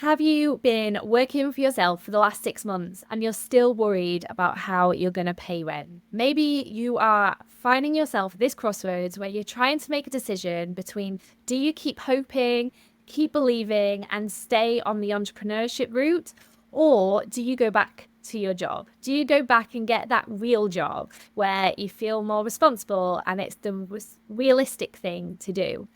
Have you been working for yourself for the last 6 months and you're still worried about how you're going to pay rent? Maybe you are finding yourself at this crossroads where you're trying to make a decision between, do you keep hoping, keep believing, and stay on the entrepreneurship route? Or do you go back to your job? Do you go back and get that real job where you feel more responsible and it's the realistic thing to do?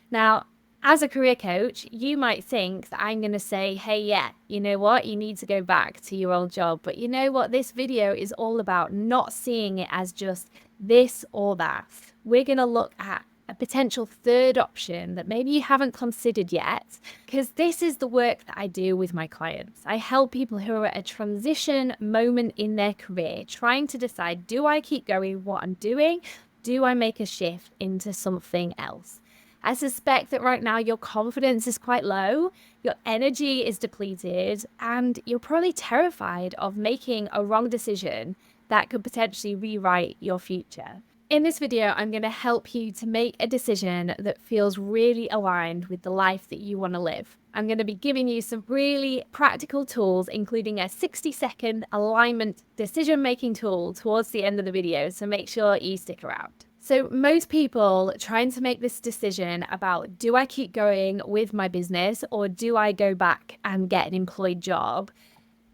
Now, as a career coach, you might think that I'm going to say, hey, yeah, you know what? You need to go back to your old job. But you know what? This video is all about not seeing it as just this or that. We're going to look at a potential third option that maybe you haven't considered yet, because this is the work that I do with my clients. I help people who are at a transition moment in their career, trying to decide, do I keep going what I'm doing? Do I make a shift into something else? I suspect that right now your confidence is quite low, your energy is depleted, and you're probably terrified of making a wrong decision that could potentially rewrite your future. In this video, I'm going to help you to make a decision that feels really aligned with the life that you want to live. I'm going to be giving you some really practical tools, including a 60-second alignment decision-making tool towards the end of the video, so make sure you stick around. So most people trying to make this decision about, do I keep going with my business or do I go back and get an employed job?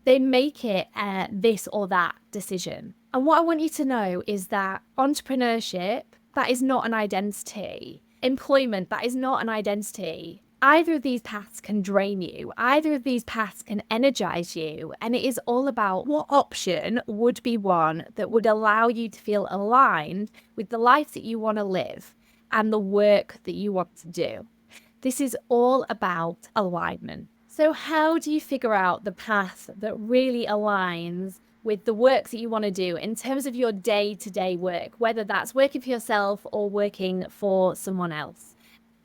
They make it this or that decision. And what I want you to know is that entrepreneurship, that is not an identity. Employment, that is not an identity. Either of these paths can drain you. Either of these paths can energize you. And it is all about what option would be one that would allow you to feel aligned with the life that you want to live and the work that you want to do. This is all about alignment. So how do you figure out the path that really aligns with the work that you want to do in terms of your day-to-day work, whether that's working for yourself or working for someone else?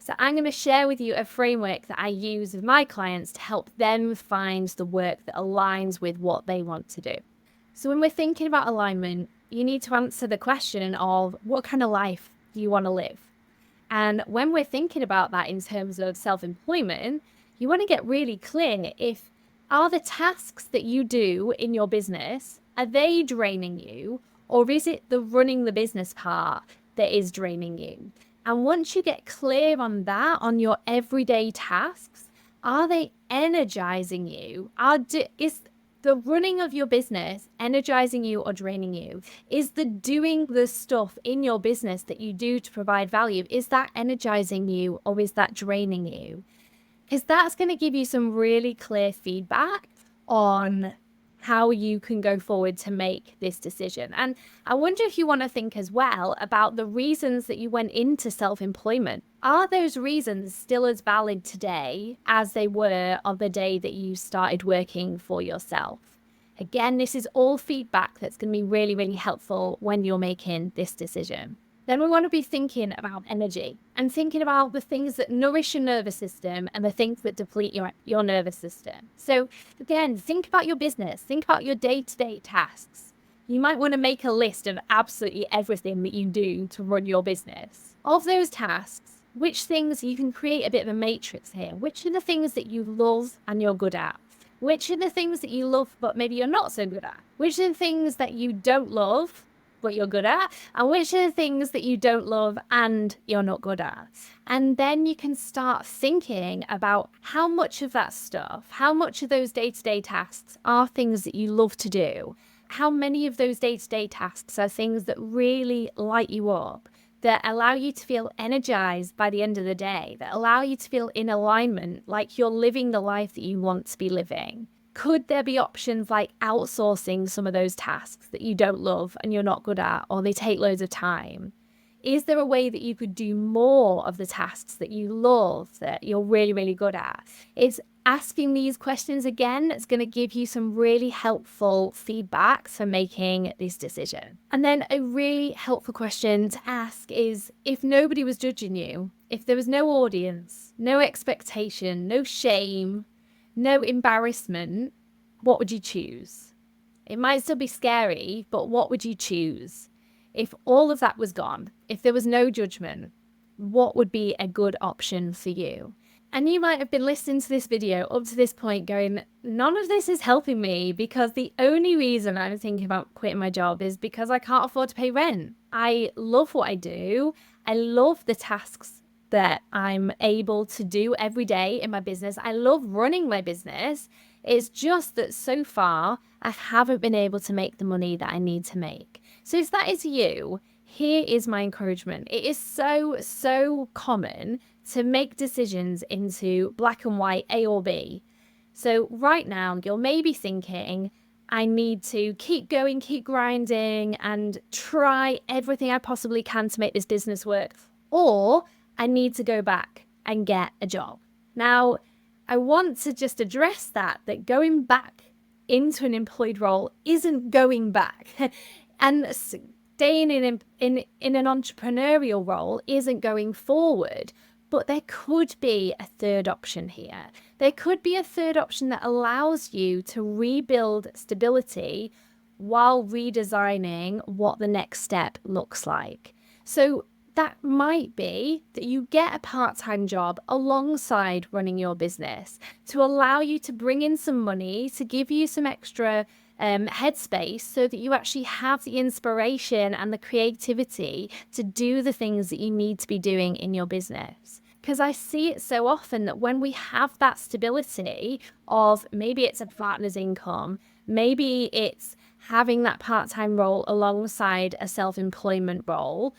So I'm going to share with you a framework that I use with my clients to help them find the work that aligns with what they want to do. So when we're thinking about alignment, you need to answer the question of what kind of life do you want to live? And when we're thinking about that in terms of self-employment, you want to get really clear if are the tasks that you do in your business, are they draining you? Or is it the running the business part that is draining you? And once you get clear on that, on your everyday tasks, are they energizing you? Is the running of your business energizing you or draining you? Is the doing the stuff in your business that you do to provide value, is that energizing you or is that draining you? Because that's going to give you some really clear feedback on how you can go forward to make this decision. And I wonder if you want to think as well about the reasons that you went into self-employment. Are those reasons still as valid today as they were on the day that you started working for yourself? Again, this is all feedback that's going to be really, really helpful when you're making this decision. Then we want to be thinking about energy and thinking about the things that nourish your nervous system and the things that deplete your nervous system. So again, think about your business, think about your day-to-day tasks. You might want to make a list of absolutely everything that you do to run your business. Of those tasks, which things you can create a bit of a matrix here. Which are the things that you love and you're good at? Which are the things that you love but maybe you're not so good at? Which are the things that you don't love what you're good at, and which are the things that you don't love and you're not good at. And then you can start thinking about how much of that stuff, how much of those day-to-day tasks are things that you love to do. How many of those day-to-day tasks are things that really light you up, that allow you to feel energized by the end of the day, that allow you to feel in alignment, like you're living the life that you want to be living. Could there be options like outsourcing some of those tasks that you don't love and you're not good at, or they take loads of time? Is there a way that you could do more of the tasks that you love, that you're really, really good at? It's asking these questions again that's going to give you some really helpful feedback for making this decision. And then a really helpful question to ask is, if nobody was judging you, if there was no audience, no expectation, no shame, no embarrassment, what would you choose? It might still be scary, but what would you choose? If all of that was gone, if there was no judgment, what would be a good option for you? And you might have been listening to this video up to this point going, none of this is helping me because the only reason I'm thinking about quitting my job is because I can't afford to pay rent. I love what I do. I love the tasks that I'm able to do every day in my business. I love running my business. It's just that so far I haven't been able to make the money that I need to make. So if that is you, here is my encouragement. It is so common to make decisions into black and white, A or B. So right now, you're maybe thinking, I need to keep going, keep grinding, and try everything I possibly can to make this business work. Or I need to go back and get a job. Now, I want to just address that going back into an employed role isn't going back. And staying in an entrepreneurial role isn't going forward. But there could be a third option here. There could be a third option that allows you to rebuild stability while redesigning what the next step looks like. So that might be that you get a part-time job alongside running your business to allow you to bring in some money, to give you some extra headspace so that you actually have the inspiration and the creativity to do the things that you need to be doing in your business. Because I see it so often that when we have that stability of maybe it's a partner's income, maybe it's having that part-time role alongside a self-employment role,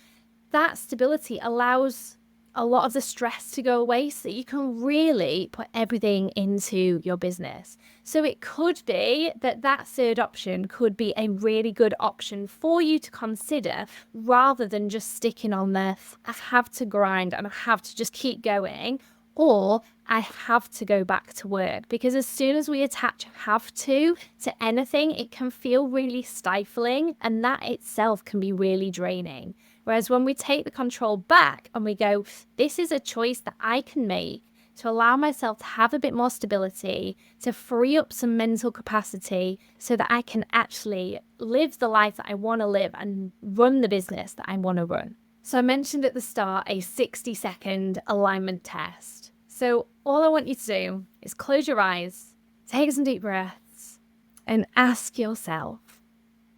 that stability allows a lot of the stress to go away so that you can really put everything into your business. So it could be that third option could be a really good option for you to consider rather than just sticking on there, I have to grind and I have to just keep going, or I have to go back to work. Because as soon as we attach have to anything, it can feel really stifling, and that itself can be really draining. Whereas when we take the control back and we go, this is a choice that I can make to allow myself to have a bit more stability, to free up some mental capacity so that I can actually live the life that I want to live and run the business that I want to run. So I mentioned at the start a 60-second alignment test. So all I want you to do is close your eyes, take some deep breaths, and ask yourself,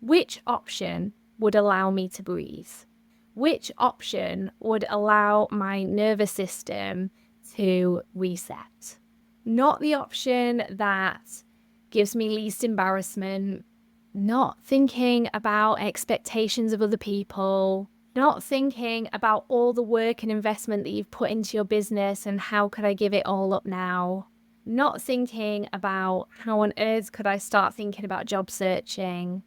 which option would allow me to breathe? Which option would allow my nervous system to reset? Not the option that gives me least embarrassment, not thinking about expectations of other people, not thinking about all the work and investment that you've put into your business and how could I give it all up now, not thinking about how on earth could I start thinking about job searching.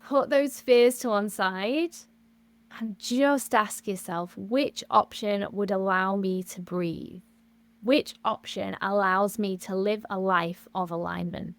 Put those fears to one side and just ask yourself, which option would allow me to breathe? Which option allows me to live a life of alignment?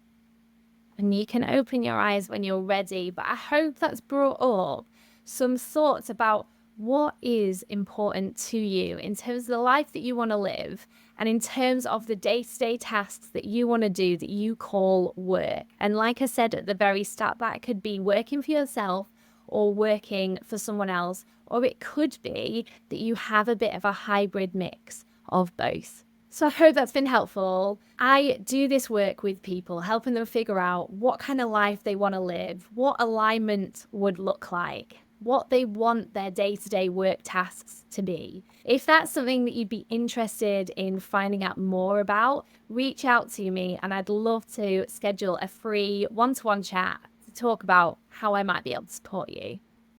And you can open your eyes when you're ready, but I hope that's brought up some thoughts about what is important to you in terms of the life that you want to live and in terms of the day-to-day tasks that you want to do that you call work. And like I said at the very start, that could be working for yourself or working for someone else, or it could be that you have a bit of a hybrid mix of both. So I hope that's been helpful. I do this work with people, helping them figure out what kind of life they want to live, what alignment would look like, what they want their day-to-day work tasks to be. If that's something that you'd be interested in finding out more about, reach out to me and I'd love to schedule a free one-to-one chat to talk about how I might be able to support you.